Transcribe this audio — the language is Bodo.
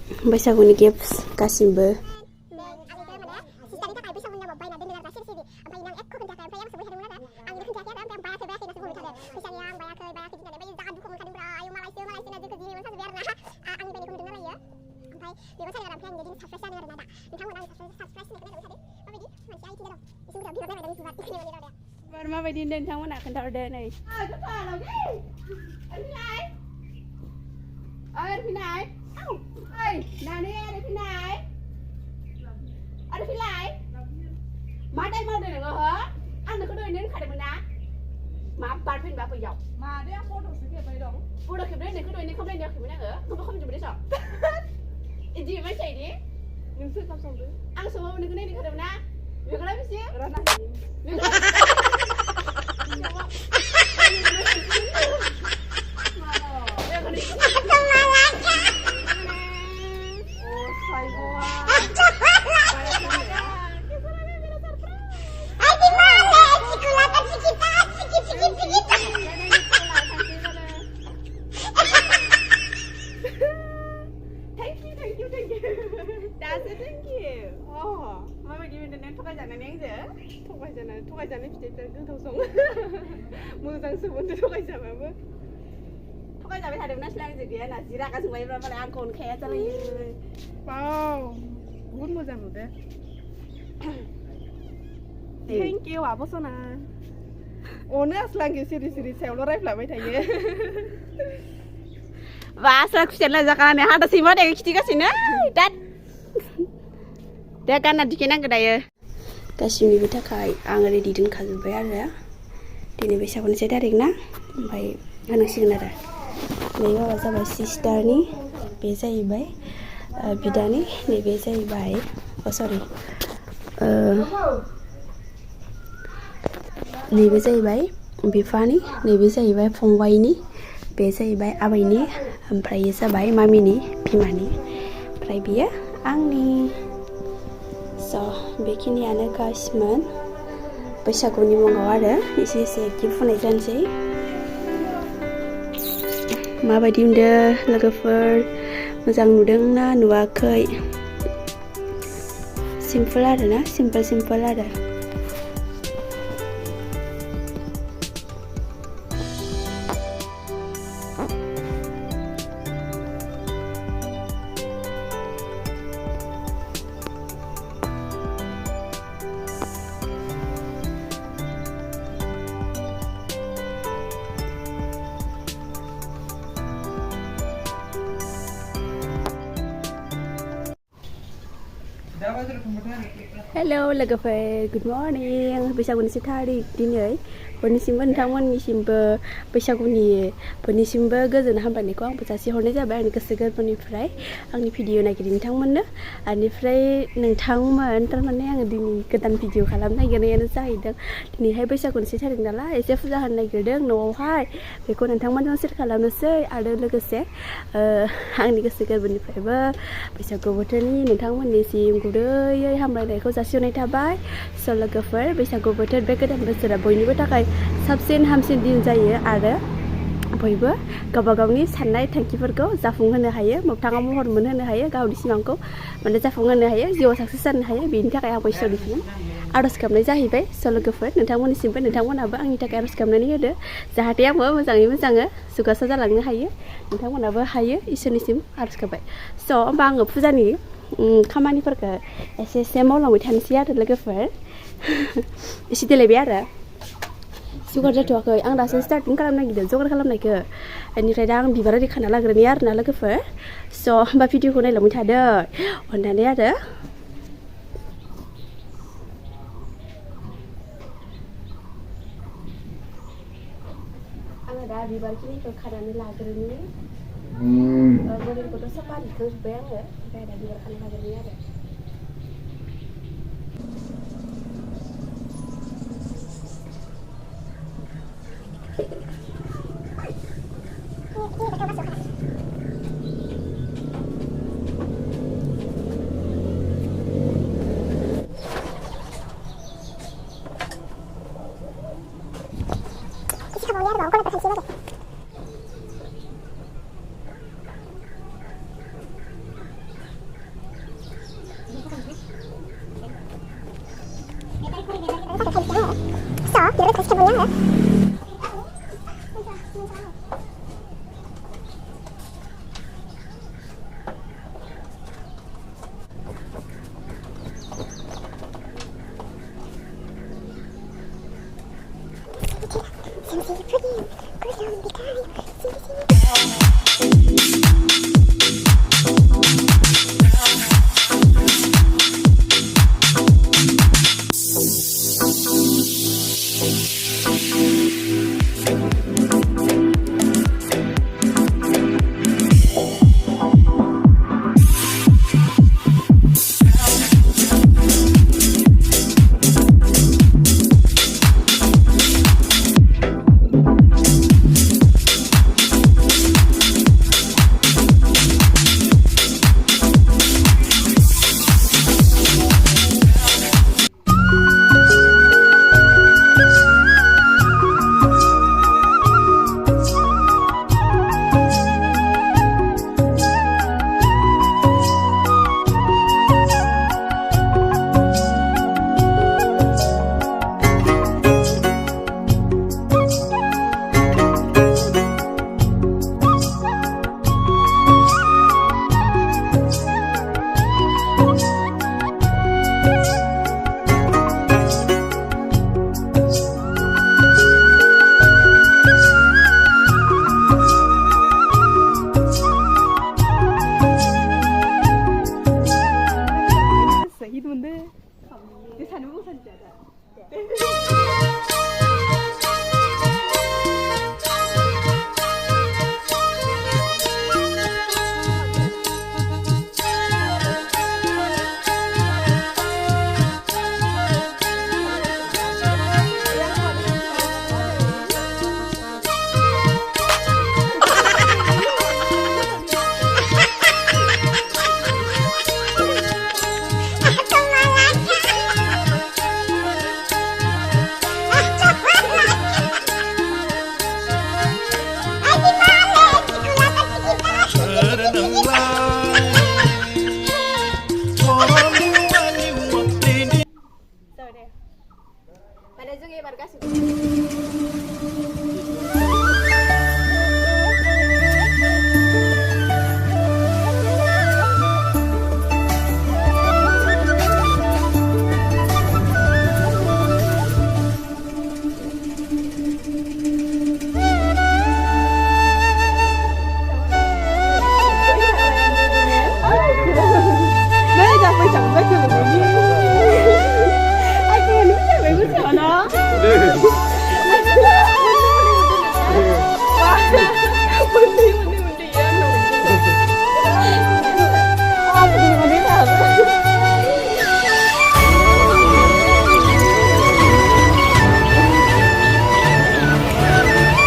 बैसागुनि गिफ्ट गासिबो माबायदि नोंथांमोना खोन्थाहरदो नै फिनाय नानि आरो फिनाय मा टाइम मावदों नोङो हो आंनो दहायनो होनखादोंमोन ना मा बारफैनोबा फैयाव मादै आं फट'सो खेबबाय दं फट' खेबनाय होननायखौ दहायनो खामलायनो होआखैमोन आङो माबा खालामजोबबाय दस' इदि मानसिया इदि नोंसो ओंखाम संदो आं सङो नोंखौ नायनो होदोंमोन ना बेखौलाय बेसे राना थगायजानाय फिथाइफ्रा गोथाव सङो मोजां सोमोन्दो थगायजाबाबो थगायजाबाय थादोंमोन ना सिलांजों गैया ना जि रागा जोंबायब्ला मालाय आंखौ अनखाया जालायो वाव बुहुद मोजां नुदो थेंक इउ आब' सना अनो आस्लांखि सिरि सिरि सायावल' रायफ्लाबाय थायो बा आस्ला खुसियानो जाखानानै हादा सैमा दे खिथिगासिनो दाद दे गानना दिखेनांगौ दायो गासिनिबो थाखाय आं रेडि दोनखाजोब्बाय आरो दिनै बैसागुनि 1 तारिख ना ओमफ्राय होनांसिगोन आरो नै माबा जाबाय सिस्टारनि बे जाहैबाय बिदानि नैबे जाहैबाय सरि नैबे जाहैबाय बिफानि नैबे जाहैबाय फंबाइनि बे जाहैबाय आबैनि ओमफ्राय जाबाय मामिनि बिमानि ओमफ्राय बियो आंनि बेखिनियानो गासिमोन बैसागुनि मुङाव आरो एसे एसे गिफ्ट होनाय जानोसै माबायदि मोनदों लोगोफोर मोजां नुदोंना नुवाखै सिम्पोल आरो ना सिम्पोल आरो हेलो लोगोफोर गुड मर्निं बैसागुनि 1 तारिख दिनै बयनिसिमबो नोंथांमोननिसिमबो बैसागुनि बयनिसिमबो गोजोन हामलायनायखौ आंबो जासिहरनाय जाबाय आंनि गोसो गोरबोनिफ्राय आंनि भिडिअ नागिरनो नोंथांमोननो बेनिफ्राय नोंथांमोन थारमाने आङो दिनै गोदान भिडिअ खालामनो नागिरनायानो जाहैदों दिनैहाय बैसागुनि 1 तारिख नालाय एसे फुजा होनो नागिरदों न'आवहाय बेखौ नोंथांमोनजों शेयार खालामनोसै आरो लोगोसे आंनि गोसो गोरबोनिफ्रायबो बैसागु बोथोरनि नोंथांमोननिसिम गुरैयै हामलायनायखौ जासिहरनाय थाबाय स' लोगोफोर बैसागु बोथोर बे गोदान बोसोरा बयनिबो थाखाय साबसिन हामसिन दिन जायो आरो बयबो गावबा गावनि साननाय थांखिफोरखौ जाफुंहोनो हायो मोगथाङाव महर मोनहोनो हायो गावनि सिमांखौ माने जाफुंहोनो हायो जिउआव साक्सेस जानो हायो बेनि थाखाय आं इसोरनिसिम आर'ज गाबनाय जाहैबाय स' लोगोफोर नोंथांमोननिसिमबो नोंथांमोनाबो आंनि थाखाय आर'ज गाबनानै होदो जाहाथे आंबो मोजाङै मोजाङै जौगासार जालांनो हायो नोंथांमोनाबो हायो इसोरनिसिम आर'ज गाबबाय स' होमबा आङो फुजानि खामानिफोरखौ एसे मावलांबाय थानोसै आरो लोगोफोर एसे देलायबाय आरो जगार जाथ'वाखै आं दासो स्टार्टिं खालामनो नागिरदों जगार खालामनायखौ बेनिफ्राय दा आं बिबार ओरै खाना लाग्रोनि आरोना लोगोफोर स' होमबा भिडिअखौ नायलांबाय थादो अननानै आरो आङो दा बिबारखिनिखौ खानानै लाग्रोनि मोदोमखौथ' साफा दिखांजोब्बाय आङो ओमफ्राय दा बिबार खाना लाग्रोनि आरो Sahih tu benda. Dia sana pun sana ada.